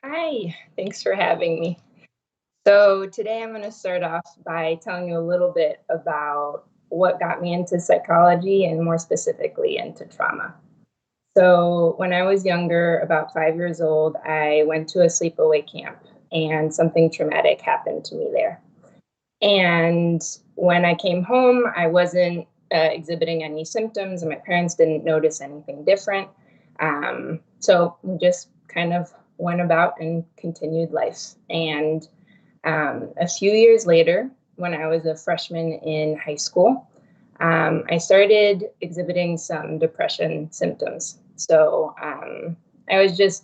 Hi, thanks for having me. So today I'm going to start off by telling you a little bit about what got me into psychology and more specifically into trauma. So when I was younger, about 5 years old, I went to a sleepaway camp and something traumatic happened to me there. And when I came home, I wasn't exhibiting any symptoms and my parents didn't notice anything different. So we just kind of went about and continued life. And a few years later, when I was a freshman in high school, I started exhibiting some depression symptoms. So I was just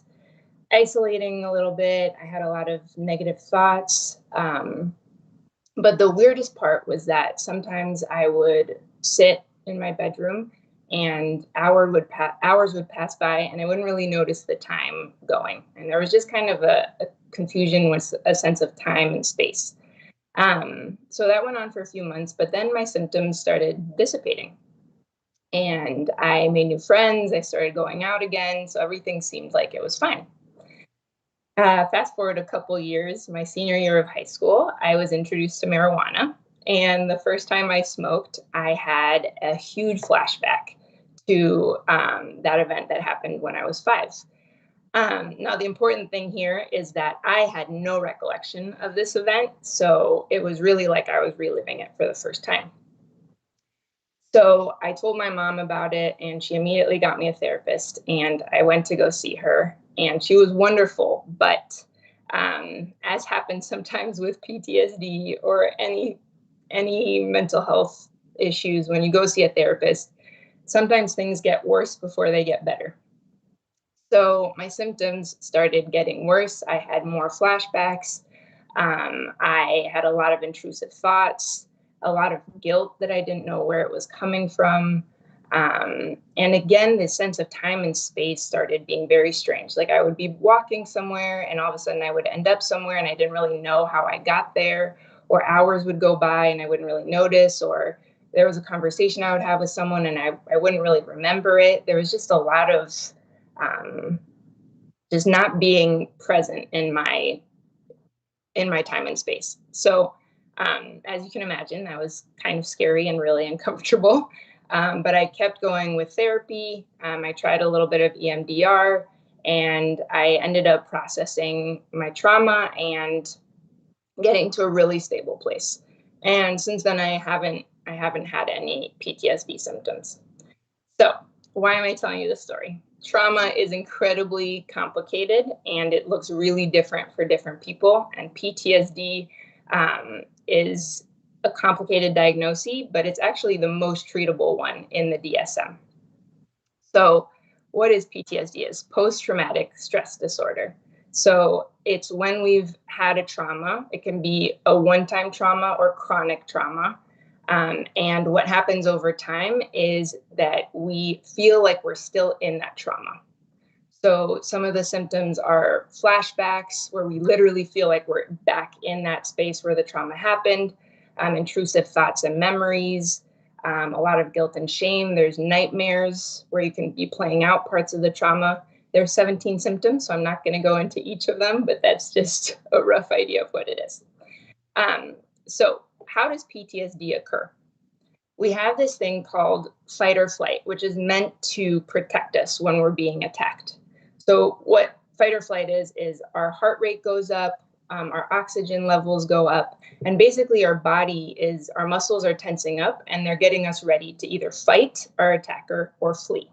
isolating a little bit. I had a lot of negative thoughts. But the weirdest part was that sometimes I would sit in my bedroom and hours would pass by and I wouldn't really notice the time going. And there was just kind of a confusion with a sense of time and space. So that went on for a few months, but then my symptoms started dissipating. And I made new friends, I started going out again, so everything seemed like it was fine. Fast forward a couple years, my senior year of high school, I was introduced to marijuana. And the first time I smoked, I had a huge flashback to that event that happened when I was 5. Now, the important thing here is that I had no recollection of this event. So it was really like I was reliving it for the first time. So I told my mom about it, and she immediately got me a therapist, and I went to go see her, and she was wonderful. But as happens sometimes with PTSD or any mental health issues, when you go see a therapist, sometimes things get worse before they get better. So my symptoms started getting worse. I had more flashbacks. I had a lot of intrusive thoughts, a lot of guilt that I didn't know where it was coming from. And again, this sense of time and space started being very strange. Like I would be walking somewhere and all of a sudden I would end up somewhere and I didn't really know how I got there, or hours would go by and I wouldn't really notice, or there was a conversation I would have with someone and I wouldn't really remember it. There was just a lot of um, just not being present in my time and space. So as you can imagine, that was kind of scary and really uncomfortable. But I kept going with therapy. I tried a little bit of EMDR, and I ended up processing my trauma and getting to a really stable place. And since then, I haven't had any PTSD symptoms. So why am I telling you this story? Trauma is incredibly complicated and it looks really different for different people. And PTSD is a complicated diagnosis, but it's actually the most treatable one in the DSM. So what is PTSD? Is post-traumatic stress disorder. So it's when we've had a trauma. It can be a one-time trauma or chronic trauma. And what happens over time is that we feel like we're still in that trauma. So some of the symptoms are flashbacks, where we literally feel like we're back in that space where the trauma happened, intrusive thoughts and memories, a lot of guilt and shame. There's nightmares where you can be playing out parts of the trauma. There's 17 symptoms, so I'm not going to go into each of them, but that's just a rough idea of what it is. So how does PTSD occur? We have this thing called fight or flight, which is meant to protect us when we're being attacked. So what fight or flight is our heart rate goes up, our oxygen levels go up, and basically our muscles are tensing up and they're getting us ready to either fight our attacker or flee.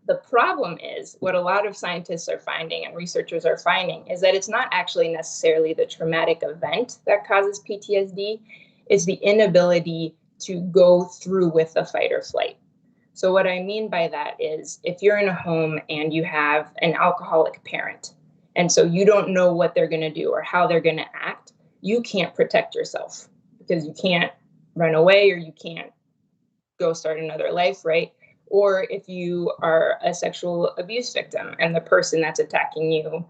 The problem is, what a lot of scientists are finding and researchers are finding is that it's not actually necessarily the traumatic event that causes PTSD, it's the inability to go through with the fight or flight. So what I mean by that is, if you're in a home and you have an alcoholic parent, and so you don't know what they're going to do or how they're going to act, you can't protect yourself because you can't run away or you can't go start another life, right? Or if you are a sexual abuse victim and the person that's attacking you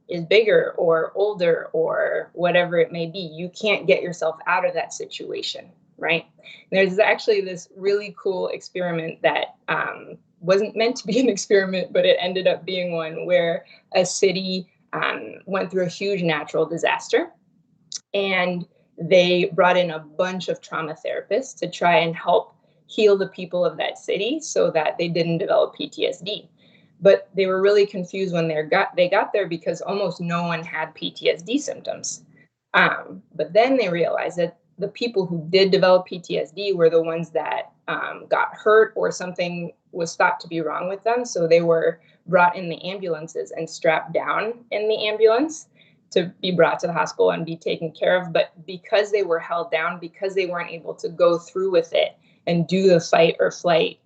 is bigger or older or whatever it may be, you can't get yourself out of that situation, right? And there's actually this really cool experiment that wasn't meant to be an experiment, but it ended up being one where a city went through a huge natural disaster, and they brought in a bunch of trauma therapists to try and help heal the people of that city so that they didn't develop PTSD. But they were really confused when they got there because almost no one had PTSD symptoms. But then they realized that the people who did develop PTSD were the ones that got hurt or something was thought to be wrong with them. So they were brought in the ambulances and strapped down in the ambulance to be brought to the hospital and be taken care of. But because they were held down, because they weren't able to go through with it and do the fight or flight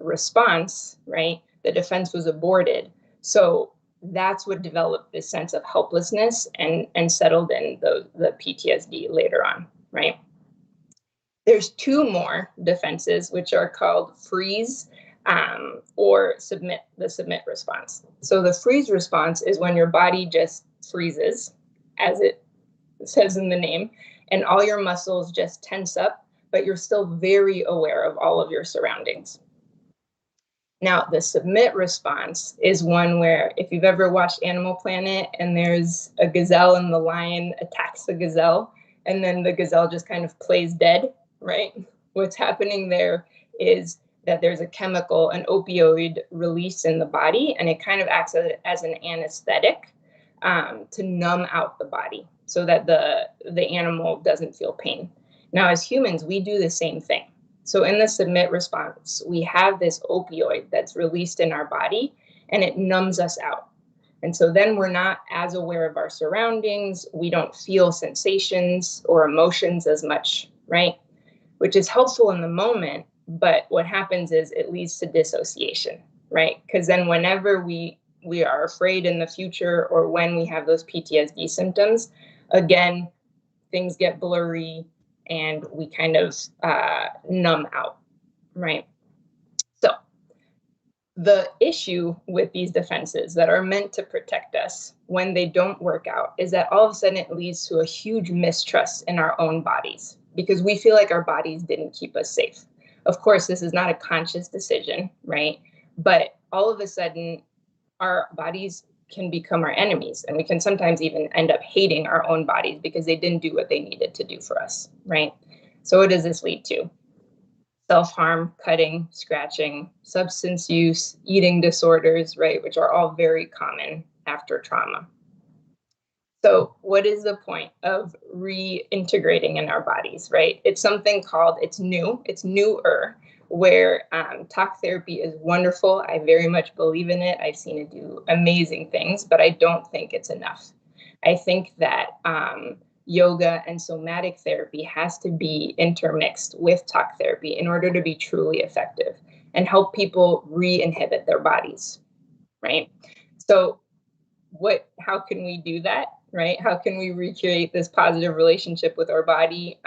response, right, the defense was aborted. So that's what developed this sense of helplessness and settled in the PTSD later on, right? There's two more defenses, which are called freeze or the submit response. So the freeze response is when your body just freezes, as it says in the name, and all your muscles just tense up, but you're still very aware of all of your surroundings. Now, the submit response is one where, if you've ever watched Animal Planet and there's a gazelle and the lion attacks the gazelle, and then the gazelle just kind of plays dead, right? What's happening there is that there's a chemical, an opioid release in the body, and it kind of acts as an anesthetic to numb out the body so that the animal doesn't feel pain. Now, as humans, we do the same thing. So in the submit response, we have this opioid that's released in our body, and it numbs us out. And so then we're not as aware of our surroundings. We don't feel sensations or emotions as much, right? Which is helpful in the moment, but what happens is it leads to dissociation, right? Because then whenever we are afraid in the future, or when we have those PTSD symptoms, again, things get blurry and we kind of numb out, right? So the issue with these defenses that are meant to protect us when they don't work out is that all of a sudden it leads to a huge mistrust in our own bodies because we feel like our bodies didn't keep us safe. Of course, this is not a conscious decision, right? But all of a sudden, our bodies can become our enemies, and we can sometimes even end up hating our own bodies because they didn't do what they needed to do for us, right? So what does this lead to? Self-harm, cutting, scratching, substance use, eating disorders, right, which are all very common after trauma. So what is the point of reintegrating in our bodies, right? It's something called, it's newer, where talk therapy is wonderful. I very much believe in it. I've seen it do amazing things, but I don't think it's enough. I think that yoga and somatic therapy has to be intermixed with talk therapy in order to be truly effective and help people re-inhibit their bodies, right? So how can we do that, right? How can we recreate this positive relationship with our body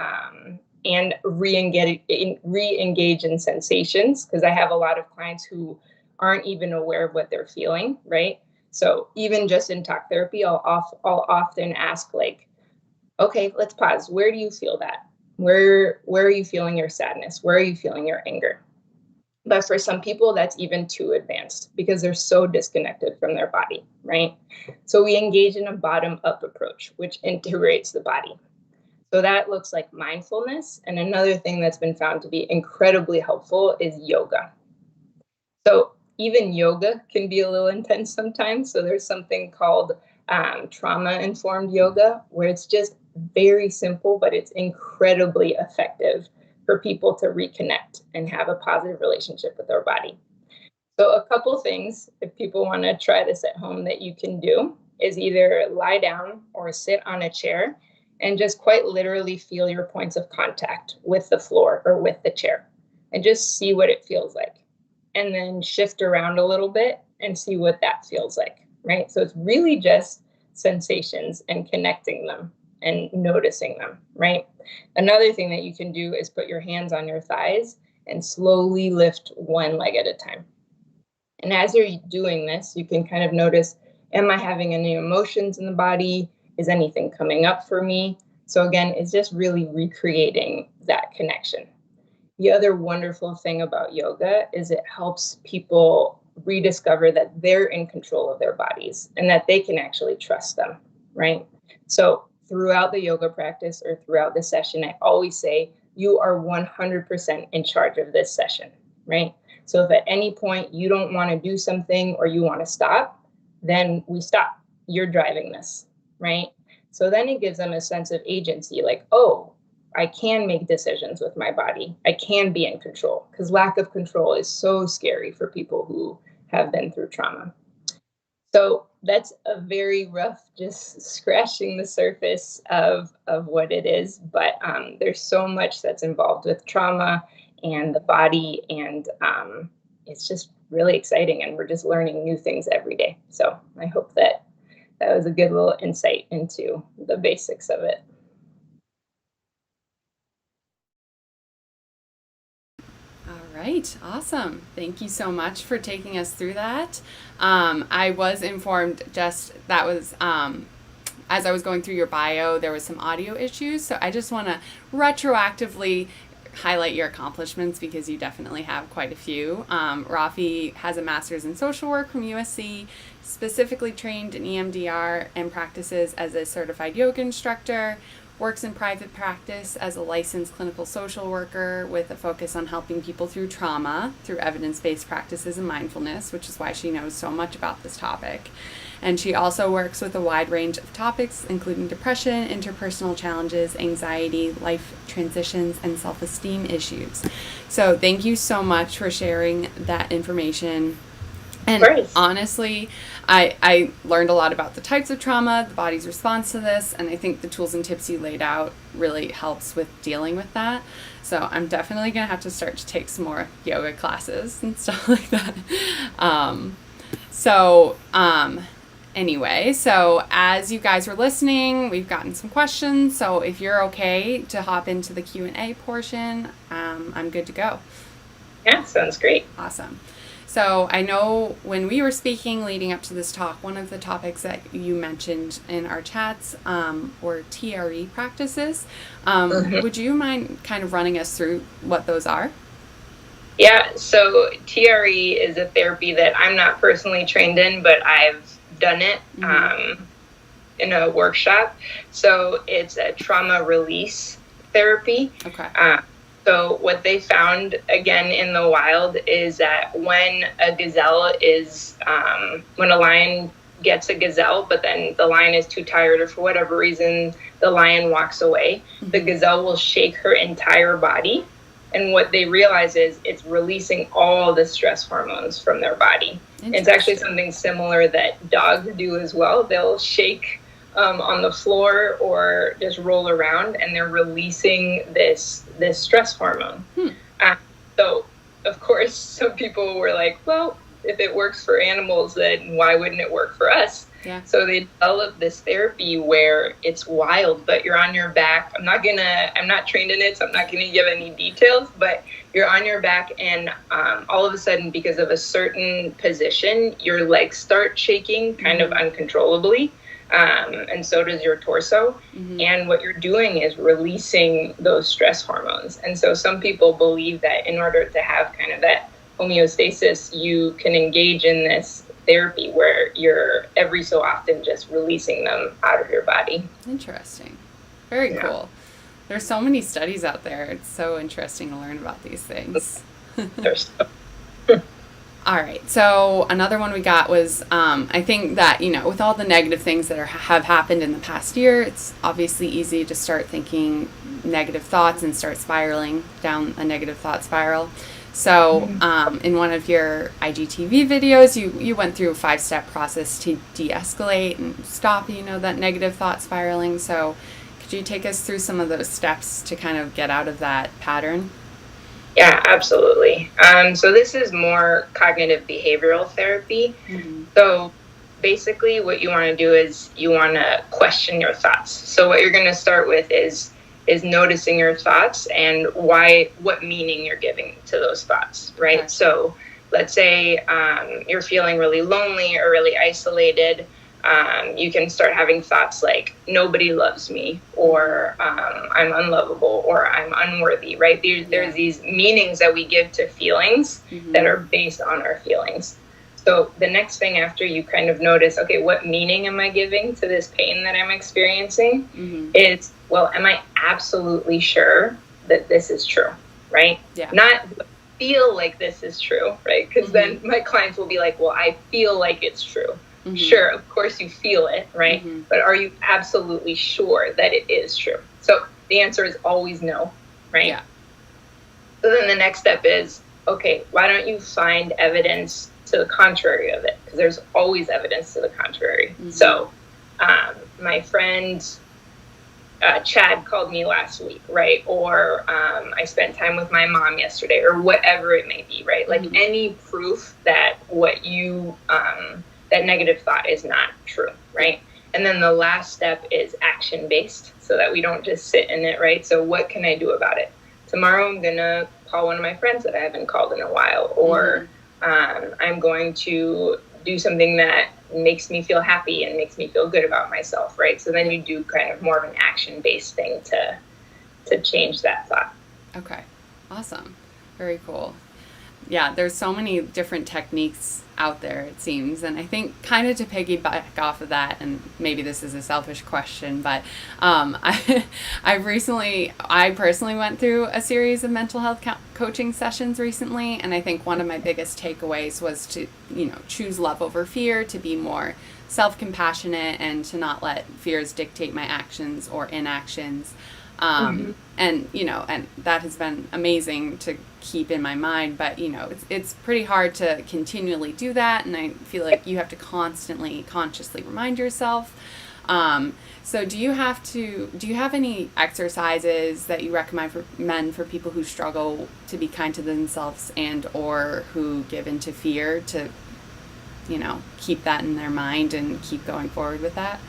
and re-engage in sensations? Because I have a lot of clients who aren't even aware of what they're feeling, right? So even just in talk therapy, I'll often ask, like, okay, let's pause. Where do you feel that? Where are you feeling your sadness? Where are you feeling your anger? But for some people, that's even too advanced because they're so disconnected from their body, right? So we engage in a bottom-up approach, which integrates the body. So that looks like mindfulness. And another thing that's been found to be incredibly helpful is yoga. So even yoga can be a little intense sometimes. So there's something called trauma-informed yoga, where it's just very simple, but it's incredibly effective for people to reconnect and have a positive relationship with their body. So a couple things, if people want to try this at home, that you can do is either lie down or sit on a chair and just quite literally feel your points of contact with the floor or with the chair and just see what it feels like. And then shift around a little bit and see what that feels like, right? So it's really just sensations and connecting them and noticing them, right? Another thing that you can do is put your hands on your thighs and slowly lift one leg at a time. And as you're doing this, you can kind of notice, am I having any emotions in the body? Is anything coming up for me? So again, it's just really recreating that connection. The other wonderful thing about yoga is it helps people rediscover that they're in control of their bodies and that they can actually trust them, right? So throughout the yoga practice or throughout the session, I always say, you are 100% in charge of this session, right? So if at any point you don't want to do something or you want to stop, then we stop. You're driving this, right? So then it gives them a sense of agency, like, oh, I can make decisions with my body. I can be in control, because lack of control is so scary for people who have been through trauma. So that's a very rough, just scratching the surface of what it is. But there's so much that's involved with trauma and the body, and it's just really exciting. And we're just learning new things every day. So I hope that that was a good little insight into the basics of it. Right. Awesome. Thank you so much for taking us through that. I was informed just that was, as I was going through your bio, there was some audio issues. So I just want to retroactively highlight your accomplishments because you definitely have quite a few. Rafi has a master's in social work from USC, specifically trained in EMDR and practices as a certified yoga instructor, works in private practice as a licensed clinical social worker with a focus on helping people through trauma through evidence-based practices and mindfulness, which is why she knows so much about this topic. And she also works with a wide range of topics, including depression, interpersonal challenges, anxiety, life transitions, and self-esteem issues. So thank you so much for sharing that information. And honestly, I learned a lot about the types of trauma, the body's response to this, and I think the tools and tips you laid out really helps with dealing with that. So I'm definitely going to have to start to take some more yoga classes and stuff like that. Anyway, so as you guys were listening, we've gotten some questions. So if you're okay to hop into the Q&A portion, I'm good to go. Yeah, sounds great. Awesome. So I know when we were speaking leading up to this talk, one of the topics that you mentioned in our chats were TRE practices. Would you mind kind of running us through what those are? Yeah, so TRE is a therapy that I'm not personally trained in, but I've done it in a workshop. So it's a trauma release therapy. Okay. So what they found, again, in the wild is that when a gazelle is, when a lion gets a gazelle, but then the lion is too tired or for whatever reason, the lion walks away, the gazelle will shake her entire body. And what they realize is it's releasing all the stress hormones from their body. It's actually something similar that dogs do as well. They'll shake on the floor or just roll around, and they're releasing this stress hormone. So, of course, some people were like, well, if it works for animals, then why wouldn't it work for us? Yeah. So they developed this therapy where it's wild, but you're on your back. I'm not trained in it, so I'm not going to give any details, but you're on your back, and all of a sudden, because of a certain position, your legs start shaking kind of uncontrollably. And so does your torso. And what you're doing is releasing those stress hormones. And so some people believe that in order to have kind of that homeostasis, you can engage in this therapy where you're every so often just releasing them out of your body. Interesting. Very cool. There's so many studies out there. It's so interesting to learn about these things. All right. So another one we got was, I think that, with all the negative things that have happened in the past year, it's obviously easy to start thinking negative thoughts and start spiraling down a negative thought spiral. So in one of your IGTV videos, you went through a 5-step process to de-escalate and stop, that negative thought spiraling. So could you take us through some of those steps to kind of get out of that pattern? Yeah, absolutely. So this is more cognitive behavioral therapy. So basically what you want to do is you want to question your thoughts. So what you're going to start with is noticing your thoughts and what meaning you're giving to those thoughts, right? Okay. So let's say you're feeling really lonely or really isolated. You can start having thoughts like nobody loves me, or I'm unlovable, or I'm unworthy, right? There's these meanings that we give to feelings that are based on our feelings. So the next thing after you kind of notice, okay, what meaning am I giving to this pain that I'm experiencing is, well, am I absolutely sure that this is true, right? Yeah. Not feel like this is true, right? Because then my clients will be like, well, I feel like it's true. Sure, of course you feel it, right? But are you absolutely sure that it is true? So the answer is always no, right? Yeah. So then the next step is, okay, why don't you find evidence to the contrary of it? Because there's always evidence to the contrary. So my friend Chad called me last week, right? Or I spent time with my mom yesterday, or whatever it may be, right? Like any proof that what you that negative thought is not true, right? And then the last step is action-based, so that we don't just sit in it, right? So what can I do about it? Tomorrow I'm going to call one of my friends that I haven't called in a while, or I'm going to do something that makes me feel happy and makes me feel good about myself, right? So then you do kind of more of an action-based thing to change that thought. Okay, awesome. Very cool. Yeah, there's so many different techniques out there, it seems. And I think kind of to piggyback off of that, and maybe this is a selfish question, but I personally went through a series of mental health coaching sessions recently. And I think one of my biggest takeaways was to, choose love over fear, to be more self-compassionate, and to not let fears dictate my actions or inactions. And that has been amazing to keep in my mind, but it's pretty hard to continually do that, and I feel like you have to consciously remind yourself. So do you have any exercises that you recommend for people who struggle to be kind to themselves and or who give into fear to keep that in their mind and keep going forward with that?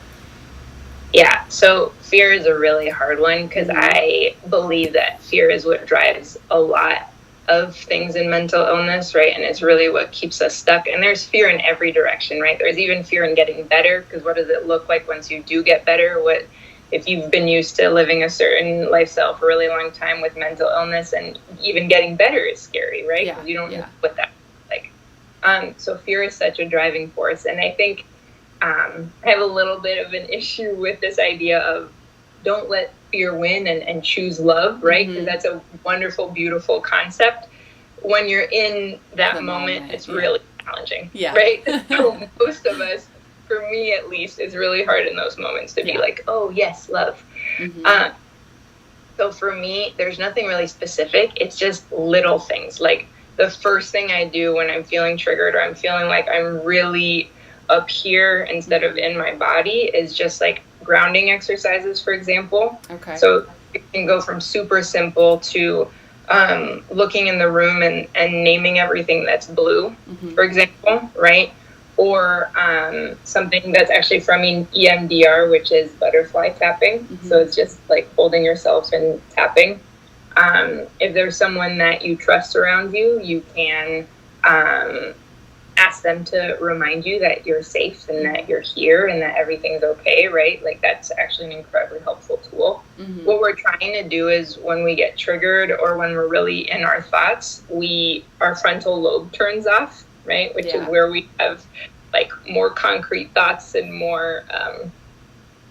Yeah, so fear is a really hard one, because I believe that fear is what drives a lot of things in mental illness, right? And it's really what keeps us stuck. And there's fear in every direction, right? There's even fear in getting better, because what does it look like once you do get better? What if you've been used to living a certain lifestyle for a really long time with mental illness, and even getting better is scary, right? Because you don't know what that looks like. So fear is such a driving force. And I think I have a little bit of an issue with this idea of don't let fear win and choose love, right? Because that's a wonderful, beautiful concept. When you're in that moment, it's really challenging, right? So most of us, for me at least, it's really hard in those moments to be like, oh, yes, love. So for me, there's nothing really specific. It's just little things. Like the first thing I do when I'm feeling triggered, or I'm feeling like I'm really up here instead of in my body, is just like grounding exercises, for example. Okay. So it can go from super simple to looking in the room and naming everything that's blue, for example, right? Or something that's actually from EMDR, which is butterfly tapping. So it's just like holding yourself and tapping. If there's someone that you trust around you, you can ask them to remind you that you're safe and that you're here and that everything's okay, right? Like that's actually an incredibly helpful tool. What we're trying to do is when we get triggered or when we're really in our thoughts, our frontal lobe turns off, right? Which is where we have like more concrete thoughts and more,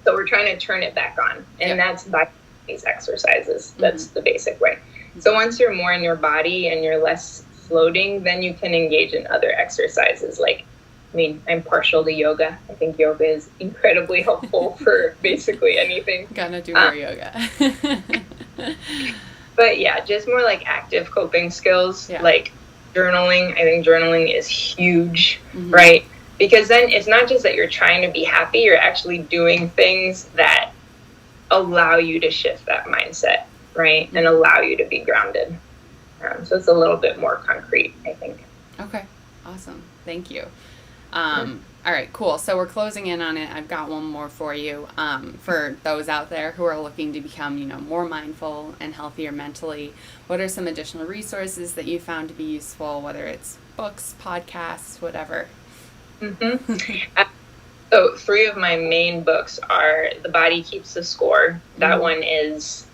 so we're trying to turn it back on. And that's by these exercises. That's the basic way. So once you're more in your body and you're less floating, then you can engage in other exercises. Like, I'm partial to yoga. I think yoga is incredibly helpful for basically anything. Gonna do more yoga. But yeah, just more like active coping skills, like journaling. I think journaling is huge, right? Because then it's not just that you're trying to be happy, you're actually doing things that allow you to shift that mindset, right? And allow you to be grounded. So it's a little bit more concrete, I think. Okay, awesome. Thank you. All right, cool. So we're closing in on it. I've got one more for you. For those out there who are looking to become, more mindful and healthier mentally, what are some additional resources that you found to be useful, whether it's books, podcasts, whatever? So 3 of my main books are The Body Keeps the Score. That one is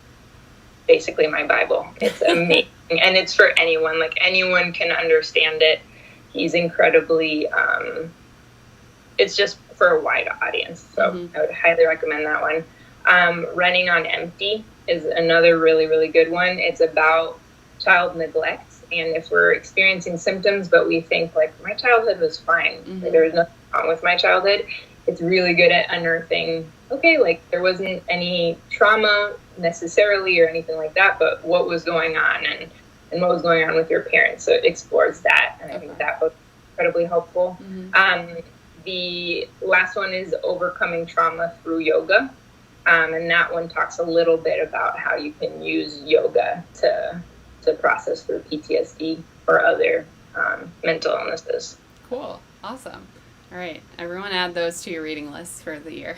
basically my Bible. It's amazing. And it's for anyone. Like, anyone can understand it. He's incredibly, it's just for a wide audience. So I would highly recommend that one. Running on Empty is another really, really good one. It's about child neglect. And if we're experiencing symptoms, but we think, like, my childhood was fine, like, there was nothing wrong with my childhood, it's really good at unearthing, okay, like, there wasn't any trauma necessarily or anything like that, but what was going on, and what was going on with your parents. So it explores that, and I think that was incredibly helpful. The last one is Overcoming Trauma Through Yoga, and that one talks a little bit about how you can use yoga to process through PTSD or other mental illnesses. Cool. Awesome. All right. Everyone add those to your reading list for the year.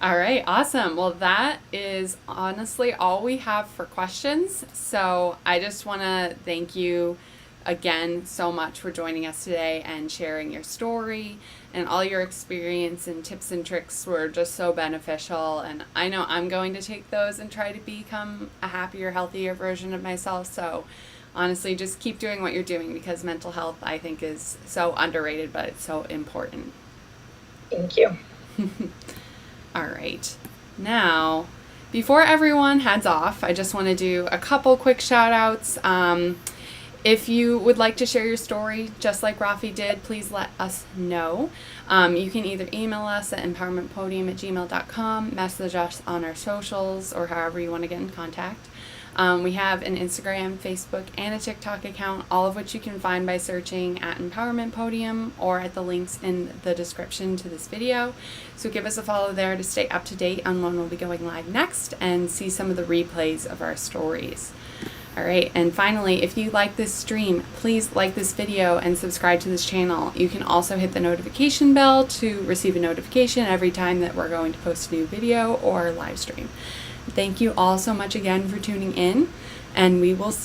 All right. Awesome. Well, that is honestly all we have for questions. So I just want to thank you again so much for joining us today and sharing your story, and all your experience and tips and tricks were just so beneficial. And I know I'm going to take those and try to become a happier, healthier version of myself. So honestly, just keep doing what you're doing, because mental health, I think, is so underrated, but it's so important. Thank you. All right. Now, before everyone heads off, I just want to do a couple quick shout outs. If you would like to share your story, just like Rafi did, please let us know. You can either email us at empowermentpodium@gmail.com, message us on our socials, or however you want to get in contact. We have an Instagram, Facebook, and a TikTok account, all of which you can find by searching at Empowerment Podium or at the links in the description to this video. So give us a follow there to stay up to date on when we'll be going live next and see some of the replays of our stories. All right, and finally, if you like this stream, please like this video and subscribe to this channel. You can also hit the notification bell to receive a notification every time that we're going to post a new video or live stream. Thank you all so much again for tuning in, and we will see